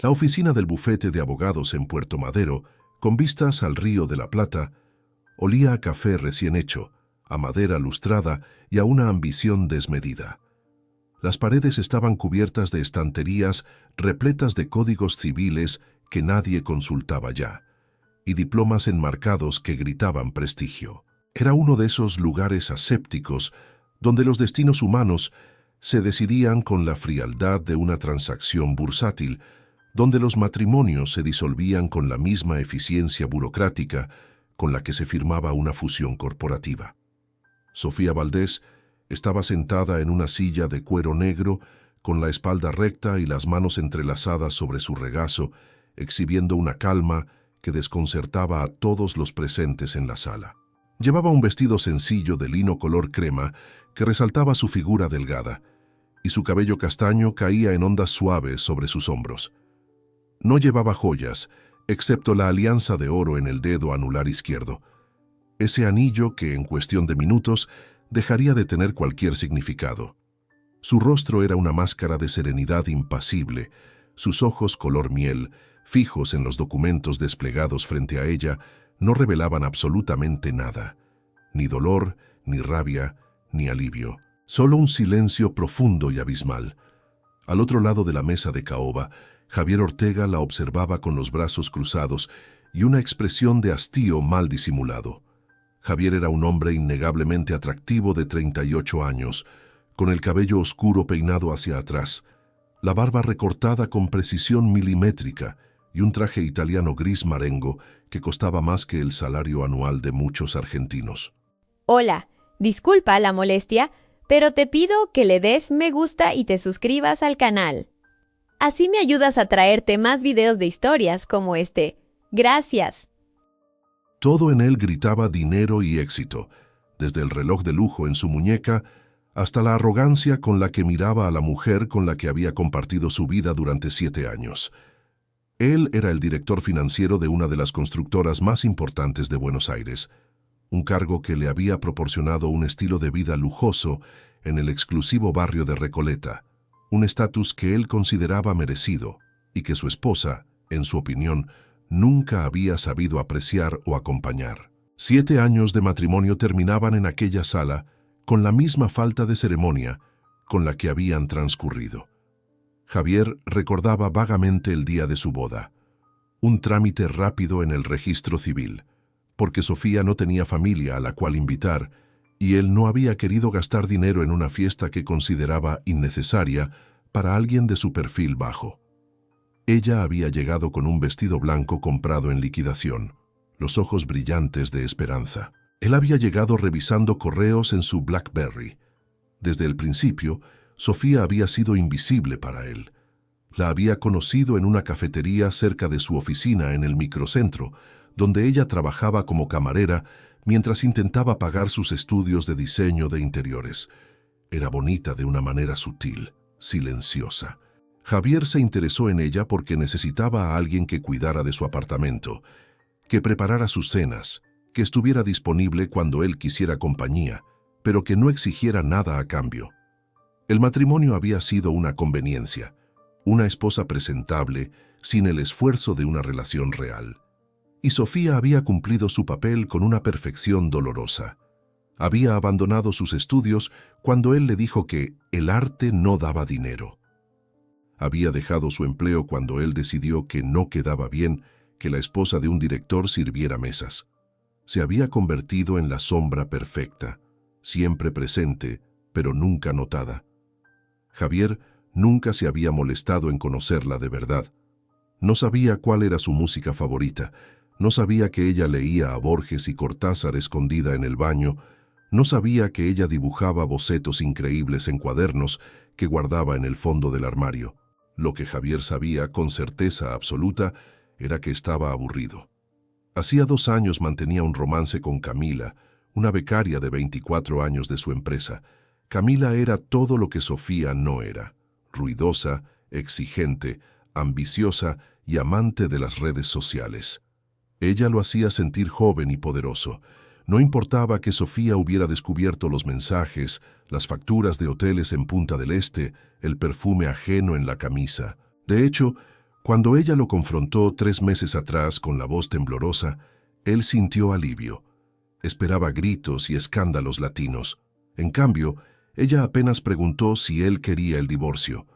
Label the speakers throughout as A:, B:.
A: La oficina del bufete de abogados en Puerto Madero, con vistas al Río de la Plata, olía a café recién hecho, a madera lustrada y a una ambición desmedida. Las paredes estaban cubiertas de estanterías repletas de códigos civiles que nadie consultaba ya, y diplomas enmarcados que gritaban prestigio. Era uno de esos lugares asépticos donde los destinos humanos se decidían con la frialdad de una transacción bursátil, donde los matrimonios se disolvían con la misma eficiencia burocrática con la que se firmaba una fusión corporativa. Sofía Valdés estaba sentada en una silla de cuero negro, con la espalda recta y las manos entrelazadas sobre su regazo, exhibiendo una calma que desconcertaba a todos los presentes en la sala. Llevaba un vestido sencillo de lino color crema que resaltaba su figura delgada, y su cabello castaño caía en ondas suaves sobre sus hombros. No llevaba joyas, excepto la alianza de oro en el dedo anular izquierdo, ese anillo que en cuestión de minutos dejaría de tener cualquier significado. Su rostro era una máscara de serenidad impasible, sus ojos color miel, fijos en los documentos desplegados frente a ella, no revelaban absolutamente nada, ni dolor, ni rabia, ni alivio, solo un silencio profundo y abismal. Al otro lado de la mesa de caoba, Javier Ortega la observaba con los brazos cruzados y una expresión de hastío mal disimulado. Javier era un hombre innegablemente atractivo de 38 años, con el cabello oscuro peinado hacia atrás, la barba recortada con precisión milimétrica y un traje italiano gris marengo que costaba más que el salario anual de muchos argentinos.
B: Hola, disculpa la molestia, pero te pido que le des me gusta y te suscribas al canal. Así me ayudas a traerte más videos de historias como este. Gracias.
A: Todo en él gritaba dinero y éxito, desde el reloj de lujo en su muñeca hasta la arrogancia con la que miraba a la mujer con la que había compartido su vida durante 7 años. Él era el director financiero de una de las constructoras más importantes de Buenos Aires, un cargo que le había proporcionado un estilo de vida lujoso en el exclusivo barrio de Recoleta, un estatus que él consideraba merecido y que su esposa, en su opinión, nunca había sabido apreciar o acompañar. 7 años de matrimonio terminaban en aquella sala con la misma falta de ceremonia con la que habían transcurrido. Javier recordaba vagamente el día de su boda, un trámite rápido en el registro civil, porque Sofía no tenía familia a la cual invitar y él no había querido gastar dinero en una fiesta que consideraba innecesaria para alguien de su perfil bajo. Ella había llegado con un vestido blanco comprado en liquidación, los ojos brillantes de esperanza. Él había llegado revisando correos en su BlackBerry. Desde el principio, Sofía había sido invisible para él. La había conocido en una cafetería cerca de su oficina en el microcentro, donde ella trabajaba como camarera mientras intentaba pagar sus estudios de diseño de interiores. Era bonita de una manera sutil, silenciosa. Javier se interesó en ella porque necesitaba a alguien que cuidara de su apartamento, que preparara sus cenas, que estuviera disponible cuando él quisiera compañía, pero que no exigiera nada a cambio. El matrimonio había sido una conveniencia, una esposa presentable sin el esfuerzo de una relación real. Y Sofía había cumplido su papel con una perfección dolorosa. Había abandonado sus estudios cuando él le dijo que el arte no daba dinero. Había dejado su empleo cuando él decidió que no quedaba bien que la esposa de un director sirviera mesas. Se había convertido en la sombra perfecta, siempre presente, pero nunca notada. Javier nunca se había molestado en conocerla de verdad. No sabía cuál era su música favorita, no sabía que ella leía a Borges y Cortázar escondida en el baño, no sabía que ella dibujaba bocetos increíbles en cuadernos que guardaba en el fondo del armario. Lo que Javier sabía con certeza absoluta era que estaba aburrido. Hacía 2 años mantenía un romance con Camila, una becaria de 24 años de su empresa. Camila era todo lo que Sofía no era: ruidosa, exigente, ambiciosa y amante de las redes sociales. Ella lo hacía sentir joven y poderoso. No importaba que Sofía hubiera descubierto los mensajes, las facturas de hoteles en Punta del Este, el perfume ajeno en la camisa. De hecho, Cuando ella lo confrontó 3 meses atrás con la voz temblorosa, él sintió alivio. Esperaba gritos y escándalos latinos. En cambio, ella apenas preguntó si él quería el divorcio.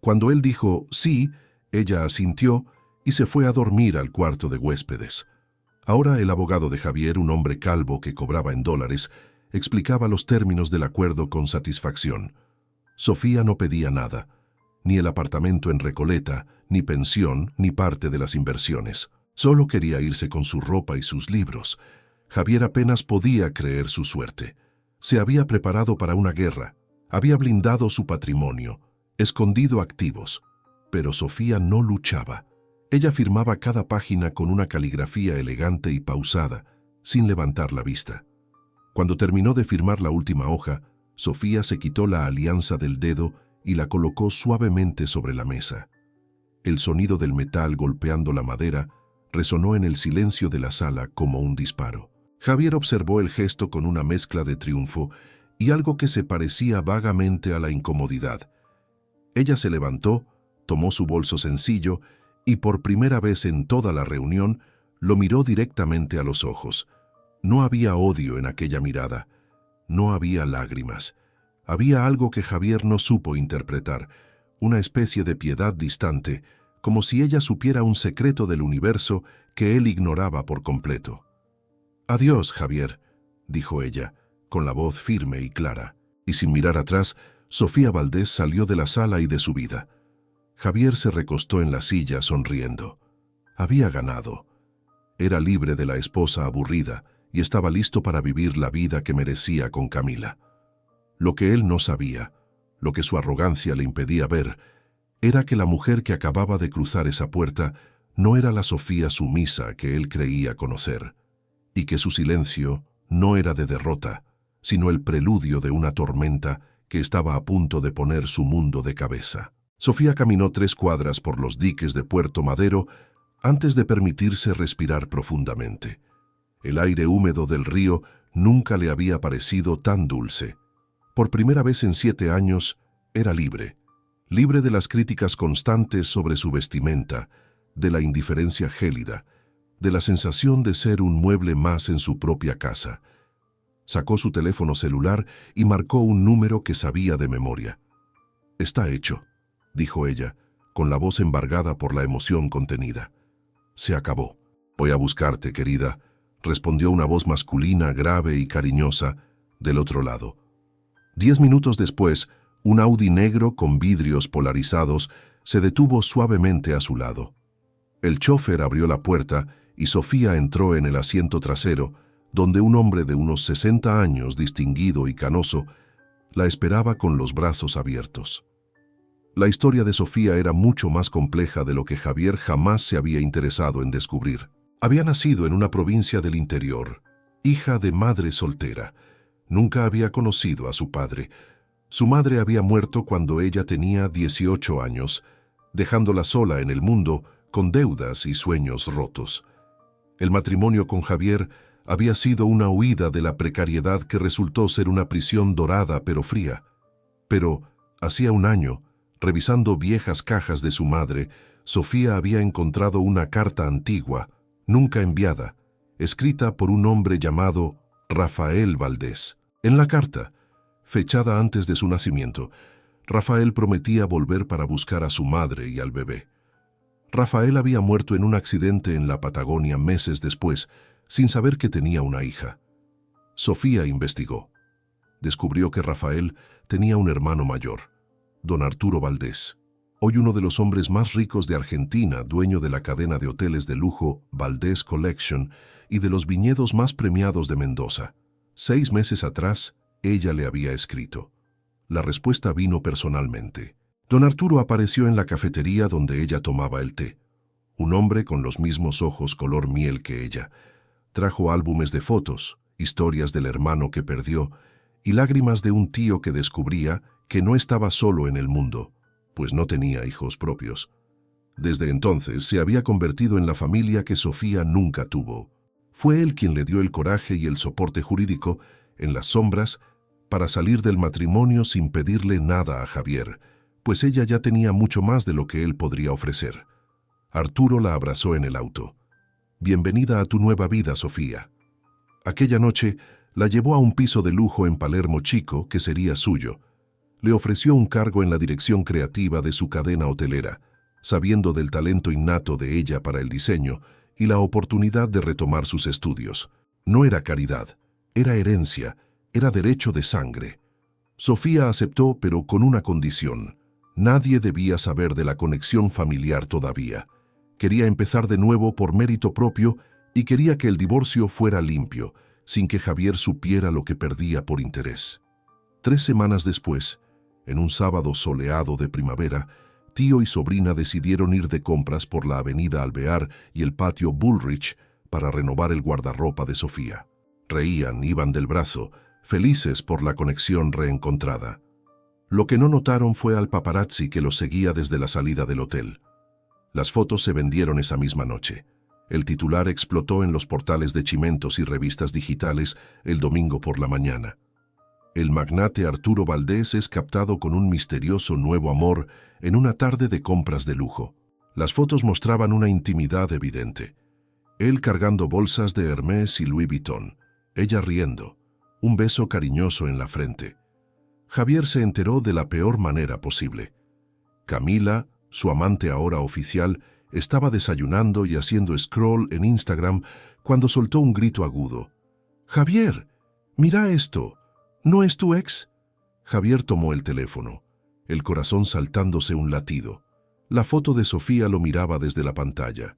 A: Cuando él dijo sí, ella asintió y se fue a dormir al cuarto de huéspedes. Ahora el abogado de Javier, un hombre calvo que cobraba en dólares, explicaba los términos del acuerdo con satisfacción. Sofía no pedía nada, ni el apartamento en Recoleta, ni pensión, ni parte de las inversiones. Solo quería irse con su ropa y sus libros. Javier apenas podía creer su suerte. Se había preparado para una guerra, había blindado su patrimonio, escondido activos. Pero Sofía no luchaba. Ella firmaba cada página con una caligrafía elegante y pausada, sin levantar la vista. Cuando terminó de firmar la última hoja, Sofía se quitó la alianza del dedo y la colocó suavemente sobre la mesa. El sonido del metal golpeando la madera resonó en el silencio de la sala como un disparo. Javier observó el gesto con una mezcla de triunfo y algo que se parecía vagamente a la incomodidad. Ella se levantó, tomó su bolso sencillo y por primera vez en toda la reunión lo miró directamente a los ojos. No había odio en aquella mirada, no había lágrimas. Había algo que Javier no supo interpretar, una especie de piedad distante, como si ella supiera un secreto del universo que él ignoraba por completo. «Adiós, Javier», dijo ella, con la voz firme y clara, y sin mirar atrás, Sofía Valdés salió de la sala y de su vida. Javier se recostó en la silla sonriendo. Había ganado. Era libre de la esposa aburrida y estaba listo para vivir la vida que merecía con Camila. Lo que él no sabía, lo que su arrogancia le impedía ver, era que la mujer que acababa de cruzar esa puerta no era la Sofía sumisa que él creía conocer, y que su silencio no era de derrota, sino el preludio de una tormenta que estaba a punto de poner su mundo de cabeza. Sofía caminó 3 cuadras por los diques de Puerto Madero antes de permitirse respirar profundamente. El aire húmedo del río nunca le había parecido tan dulce. Por primera vez en 7 años, era libre. Libre de las críticas constantes sobre su vestimenta, de la indiferencia gélida, de la sensación de ser un mueble más en su propia casa. Sacó su teléfono celular y marcó un número que sabía de memoria. «Está hecho», dijo ella, con la voz embargada por la emoción contenida. «Se acabó». «Voy a buscarte, querida», respondió una voz masculina, grave y cariñosa, del otro lado. 10 minutos después, un Audi negro con vidrios polarizados se detuvo suavemente a su lado. El chófer abrió la puerta y Sofía entró en el asiento trasero, donde un hombre de unos 60 años, distinguido y canoso, la esperaba con los brazos abiertos. La historia de Sofía era mucho más compleja de lo que Javier jamás se había interesado en descubrir. Había nacido en una provincia del interior, hija de madre soltera. Nunca había conocido a su padre. Su madre había muerto cuando ella tenía 18 años, dejándola sola en el mundo con deudas y sueños rotos. El matrimonio con Javier había sido una huida de la precariedad que resultó ser una prisión dorada pero fría. Pero, hacía un año, revisando viejas cajas de su madre, Sofía había encontrado una carta antigua, nunca enviada, escrita por un hombre llamado Rafael Valdés. En la carta, fechada antes de su nacimiento, Rafael prometía volver para buscar a su madre y al bebé. Rafael había muerto en un accidente en la Patagonia meses después, sin saber que tenía una hija. Sofía investigó. Descubrió que Rafael tenía un hermano mayor, don Arturo Valdés, hoy uno de los hombres más ricos de Argentina, dueño de la cadena de hoteles de lujo Valdés Collection y de los viñedos más premiados de Mendoza. 6 meses atrás, ella le había escrito. La respuesta vino personalmente. Don Arturo apareció en la cafetería donde ella tomaba el té. Un hombre con los mismos ojos color miel que ella. Trajo álbumes de fotos, historias del hermano que perdió y lágrimas de un tío que descubría que no estaba solo en el mundo, pues no tenía hijos propios. Desde entonces se había convertido en la familia que Sofía nunca tuvo. Fue él quien le dio el coraje y el soporte jurídico, en las sombras, para salir del matrimonio sin pedirle nada a Javier, pues ella ya tenía mucho más de lo que él podría ofrecer. Arturo la abrazó en el auto. «Bienvenida a tu nueva vida, Sofía». Aquella noche la llevó a un piso de lujo en Palermo Chico que sería suyo. Le ofreció un cargo en la dirección creativa de su cadena hotelera, sabiendo del talento innato de ella para el diseño y la oportunidad de retomar sus estudios. No era caridad, era herencia, era derecho de sangre. Sofía aceptó, pero con una condición. Nadie debía saber de la conexión familiar todavía. Quería empezar de nuevo por mérito propio y quería que el divorcio fuera limpio, sin que Javier supiera lo que perdía por interés. 3 semanas después, en un sábado soleado de primavera, tío y sobrina decidieron ir de compras por la avenida Alvear y el patio Bullrich para renovar el guardarropa de Sofía. Reían, iban del brazo, felices por la conexión reencontrada. Lo que no notaron fue al paparazzi que los seguía desde la salida del hotel. Las fotos se vendieron esa misma noche. El titular explotó en los portales de chimentos y revistas digitales el domingo por la mañana. El magnate Arturo Valdés es captado con un misterioso nuevo amor en una tarde de compras de lujo. Las fotos mostraban una intimidad evidente. Él cargando bolsas de Hermès y Louis Vuitton, ella riendo, un beso cariñoso en la frente. Javier se enteró de la peor manera posible. Camila, su amante ahora oficial, estaba desayunando y haciendo scroll en Instagram cuando soltó un grito agudo. «¡Javier! ¡Mira esto! ¿No es tu ex?». Javier tomó el teléfono, el corazón saltándose un latido. La foto de Sofía lo miraba desde la pantalla,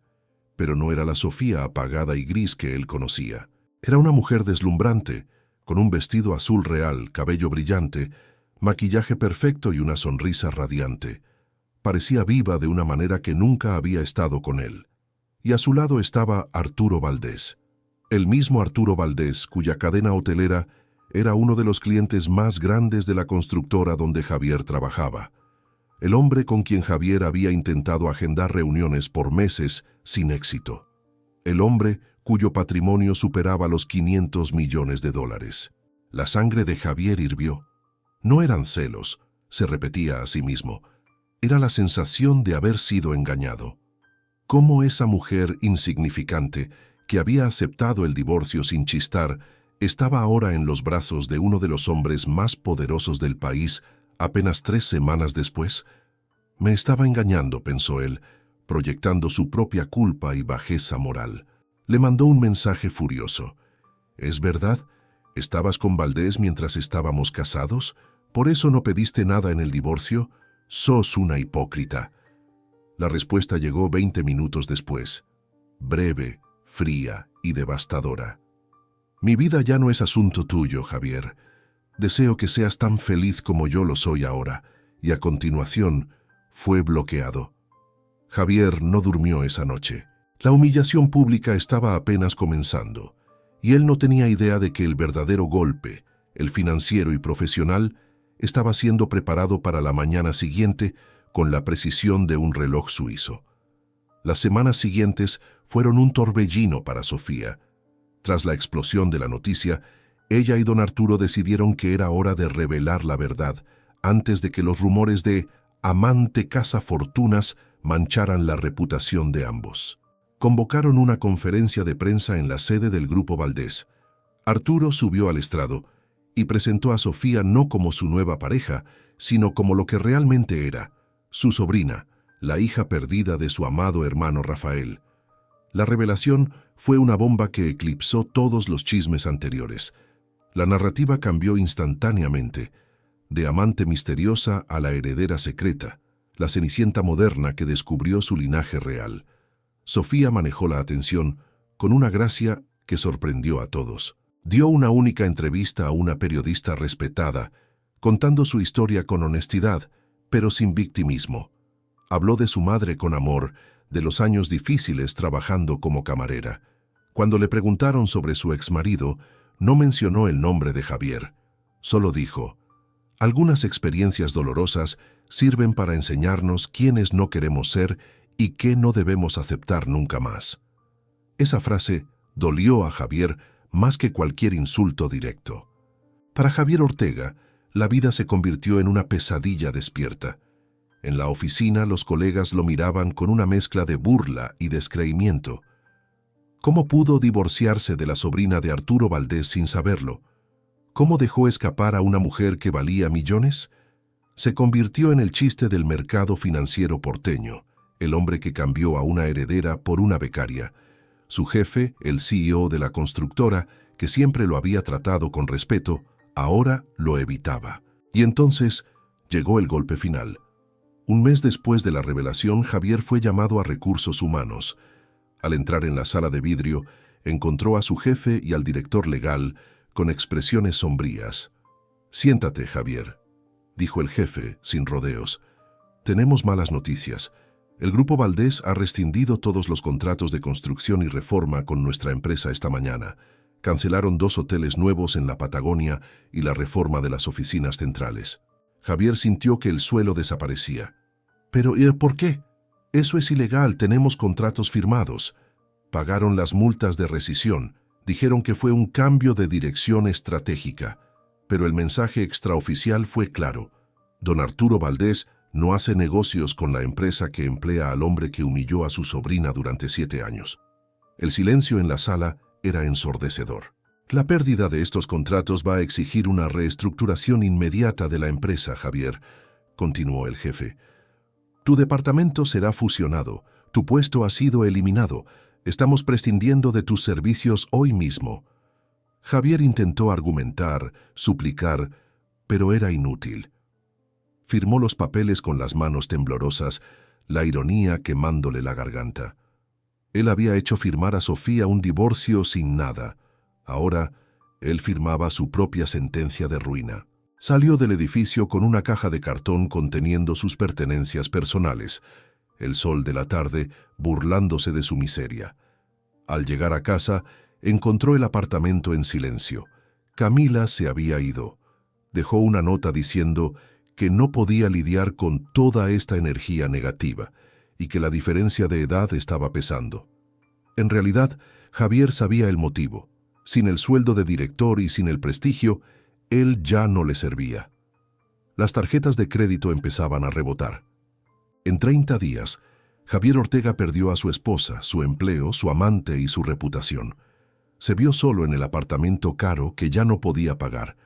A: pero no era la Sofía apagada y gris que él conocía. Era una mujer deslumbrante, con un vestido azul real, cabello brillante, maquillaje perfecto y una sonrisa radiante. Parecía viva de una manera que nunca había estado con él. Y a su lado estaba Arturo Valdés. El mismo Arturo Valdés, cuya cadena hotelera era uno de los clientes más grandes de la constructora donde Javier trabajaba. El hombre con quien Javier había intentado agendar reuniones por meses sin éxito. El hombre cuyo patrimonio superaba los $500 millones. La sangre de Javier hirvió. No eran celos, se repetía a sí mismo. Era la sensación de haber sido engañado. Cómo esa mujer insignificante, que había aceptado el divorcio sin chistar, estaba ahora en los brazos de uno de los hombres más poderosos del país apenas 3 semanas después. Me estaba engañando, pensó él, proyectando su propia culpa y bajeza moral. Le mandó un mensaje furioso. «¿Es verdad? ¿Estabas con Valdés mientras estábamos casados? ¿Por eso no pediste nada en el divorcio? Sos una hipócrita». La respuesta llegó 20 minutos después, breve, fría y devastadora. «Mi vida ya no es asunto tuyo, Javier. Deseo que seas tan feliz como yo lo soy ahora». Y a continuación fue bloqueado. Javier no durmió esa noche. La humillación pública estaba apenas comenzando, y él no tenía idea de que el verdadero golpe, el financiero y profesional, estaba siendo preparado para la mañana siguiente con la precisión de un reloj suizo. Las semanas siguientes fueron un torbellino para Sofía. Tras la explosión de la noticia, ella y don Arturo decidieron que era hora de revelar la verdad antes de que los rumores de amante cazafortunas mancharan la reputación de ambos. Convocaron una conferencia de prensa en la sede del Grupo Valdés. Arturo subió al estrado y presentó a Sofía no como su nueva pareja, sino como lo que realmente era, su sobrina, la hija perdida de su amado hermano Rafael. La revelación fue una bomba que eclipsó todos los chismes anteriores. La narrativa cambió instantáneamente, de amante misteriosa a la heredera secreta, la Cenicienta moderna que descubrió su linaje real. Sofía manejó la atención con una gracia que sorprendió a todos. Dio una única entrevista a una periodista respetada, contando su historia con honestidad, pero sin victimismo. Habló de su madre con amor, de los años difíciles trabajando como camarera. Cuando le preguntaron sobre su exmarido, no mencionó el nombre de Javier. Solo dijo: «Algunas experiencias dolorosas sirven para enseñarnos quiénes no queremos ser y qué no debemos aceptar nunca más». Esa frase dolió a Javier más que cualquier insulto directo. Para Javier Ortega, la vida se convirtió en una pesadilla despierta. En la oficina los colegas lo miraban con una mezcla de burla y descreimiento. ¿Cómo pudo divorciarse de la sobrina de Arturo Valdés sin saberlo? ¿Cómo dejó escapar a una mujer que valía millones? Se convirtió en el chiste del mercado financiero porteño, el hombre que cambió a una heredera por una becaria. Su jefe, el CEO de la constructora, que siempre lo había tratado con respeto, ahora lo evitaba. Y entonces llegó el golpe final. Un mes después de la revelación, Javier fue llamado a Recursos Humanos. Al entrar en la sala de vidrio, encontró a su jefe y al director legal con expresiones sombrías. «Siéntate, Javier», dijo el jefe, sin rodeos. «Tenemos malas noticias. El Grupo Valdés ha rescindido todos los contratos de construcción y reforma con nuestra empresa esta mañana. Cancelaron 2 hoteles nuevos en la Patagonia y la reforma de las oficinas centrales». Javier sintió que el suelo desaparecía. «¿Pero por qué? Eso es ilegal, tenemos contratos firmados». Pagaron las multas de rescisión. Dijeron que fue un cambio de dirección estratégica. Pero el mensaje extraoficial fue claro. Don Arturo Valdés no hace negocios con la empresa que emplea al hombre que humilló a su sobrina durante 7 años. El silencio en la sala era ensordecedor. «La pérdida de estos contratos va a exigir una reestructuración inmediata de la empresa, Javier», continuó el jefe. «Tu departamento será fusionado, tu puesto ha sido eliminado, estamos prescindiendo de tus servicios hoy mismo». Javier intentó argumentar, suplicar, pero era inútil. Firmó los papeles con las manos temblorosas, la ironía quemándole la garganta. Él había hecho firmar a Sofía un divorcio sin nada. Ahora, él firmaba su propia sentencia de ruina. Salió del edificio con una caja de cartón conteniendo sus pertenencias personales, el sol de la tarde burlándose de su miseria. Al llegar a casa, encontró el apartamento en silencio. Camila se había ido. Dejó una nota diciendo que no podía lidiar con toda esta energía negativa y que la diferencia de edad estaba pesando. En realidad, Javier sabía el motivo. Sin el sueldo de director y sin el prestigio, él ya no le servía. Las tarjetas de crédito empezaban a rebotar. En 30 días, Javier Ortega perdió a su esposa, su empleo, su amante y su reputación. Se vio solo en el apartamento caro que ya no podía pagar,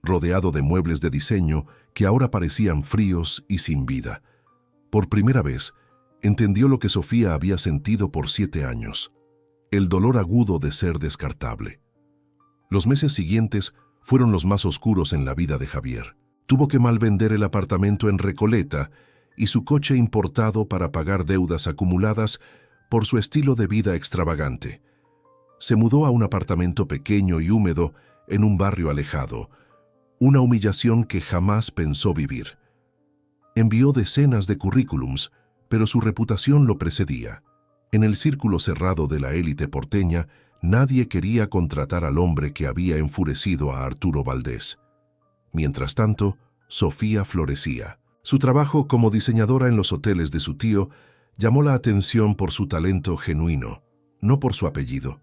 A: rodeado de muebles de diseño que ahora parecían fríos y sin vida. Por primera vez, entendió lo que Sofía había sentido por 7 años, el dolor agudo de ser descartable. Los meses siguientes fueron los más oscuros en la vida de Javier. Tuvo que malvender el apartamento en Recoleta y su coche importado para pagar deudas acumuladas por su estilo de vida extravagante. Se mudó a un apartamento pequeño y húmedo en un barrio alejado, una humillación que jamás pensó vivir. Envió decenas de currículums, pero su reputación lo precedía. En el círculo cerrado de la élite porteña, nadie quería contratar al hombre que había enfurecido a Arturo Valdés. Mientras tanto, Sofía florecía. Su trabajo como diseñadora en los hoteles de su tío llamó la atención por su talento genuino, no por su apellido.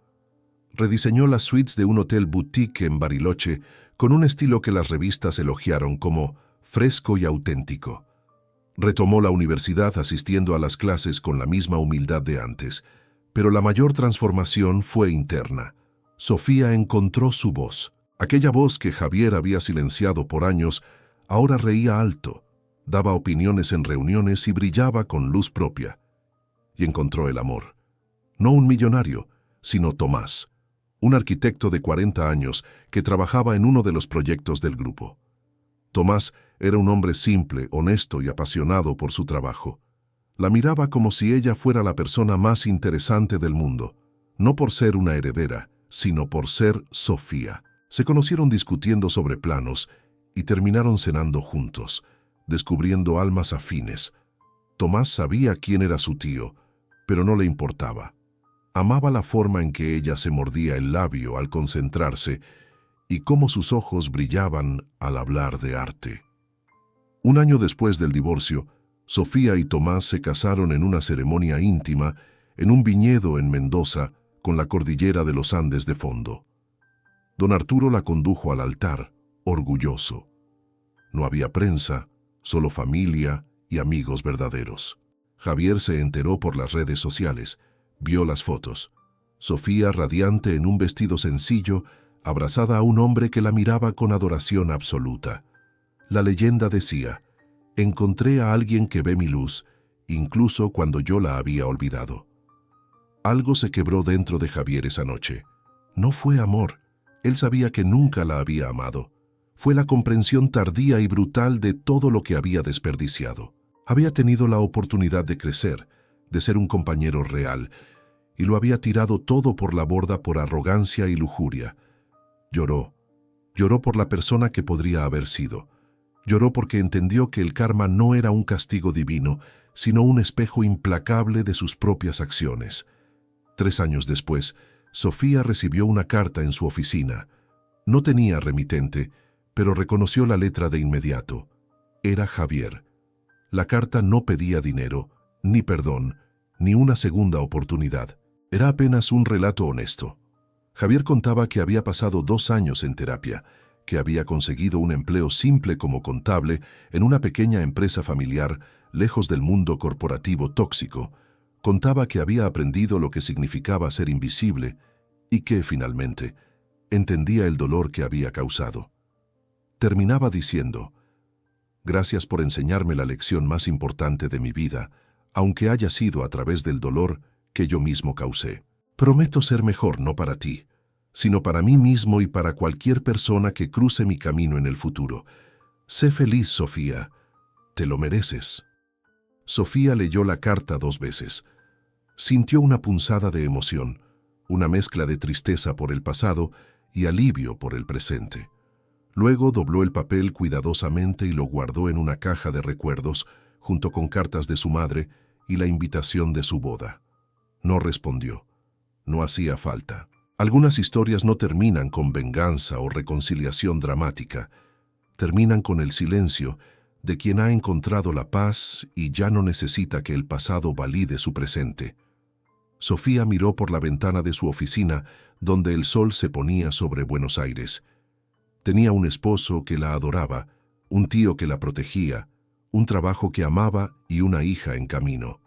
A: Rediseñó las suites de un hotel boutique en Bariloche con un estilo que las revistas elogiaron como fresco y auténtico. Retomó la universidad asistiendo a las clases con la misma humildad de antes, pero la mayor transformación fue interna. Sofía encontró su voz. Aquella voz que Javier había silenciado por años, ahora reía alto, daba opiniones en reuniones y brillaba con luz propia. Y encontró el amor. No un millonario, sino Tomás, un arquitecto de 40 años que trabajaba en uno de los proyectos del grupo. Tomás era un hombre simple, honesto y apasionado por su trabajo. La miraba como si ella fuera la persona más interesante del mundo, no por ser una heredera, sino por ser Sofía. Se conocieron discutiendo sobre planos y terminaron cenando juntos, descubriendo almas afines. Tomás sabía quién era su tío, pero no le importaba. Amaba la forma en que ella se mordía el labio al concentrarse y cómo sus ojos brillaban al hablar de arte. Un año después del divorcio, Sofía y Tomás se casaron en una ceremonia íntima en un viñedo en Mendoza con la cordillera de los Andes de fondo. Don Arturo la condujo al altar, orgulloso. No había prensa, solo familia y amigos verdaderos. Javier se enteró por las redes sociales, vio las fotos. Sofía radiante en un vestido sencillo, abrazada a un hombre que la miraba con adoración absoluta. La leyenda decía: encontré a alguien que ve mi luz, incluso cuando yo la había olvidado. Algo se quebró dentro de Javier esa noche. No fue amor. Él sabía que nunca la había amado. Fue la comprensión tardía y brutal de todo lo que había desperdiciado. Había tenido la oportunidad de crecer, de ser un compañero real, y lo había tirado todo por la borda por arrogancia y lujuria. Lloró. Lloró por la persona que podría haber sido. Lloró porque entendió que el karma no era un castigo divino, sino un espejo implacable de sus propias acciones. 3 años después, Sofía recibió una carta en su oficina. No tenía remitente, pero reconoció la letra de inmediato. Era Javier. La carta no pedía dinero, ni perdón, ni una segunda oportunidad. Era apenas un relato honesto. Javier contaba que había pasado 2 años en terapia, que había conseguido un empleo simple como contable en una pequeña empresa familiar, lejos del mundo corporativo tóxico. Contaba que había aprendido lo que significaba ser invisible y que, finalmente, entendía el dolor que había causado. Terminaba diciendo: gracias por enseñarme la lección más importante de mi vida, aunque haya sido a través del dolor que yo mismo causé. Prometo ser mejor no para ti, sino para mí mismo y para cualquier persona que cruce mi camino en el futuro. Sé feliz, Sofía. Te lo mereces. Sofía leyó la carta 2 veces. Sintió una punzada de emoción, una mezcla de tristeza por el pasado y alivio por el presente. Luego dobló el papel cuidadosamente y lo guardó en una caja de recuerdos, junto con cartas de su madre y la invitación de su boda. No respondió. No hacía falta. Algunas historias no terminan con venganza o reconciliación dramática. Terminan con el silencio de quien ha encontrado la paz y ya no necesita que el pasado valide su presente. Sofía miró por la ventana de su oficina, donde el sol se ponía sobre Buenos Aires. Tenía un esposo que la adoraba, un tío que la protegía, un trabajo que amaba y una hija en camino.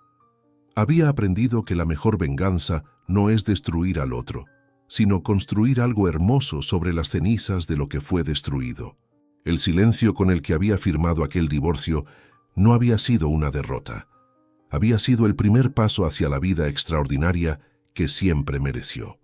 A: Había aprendido que la mejor venganza no es destruir al otro, sino construir algo hermoso sobre las cenizas de lo que fue destruido. El silencio con el que había firmado aquel divorcio no había sido una derrota. Había sido el primer paso hacia la vida extraordinaria que siempre mereció.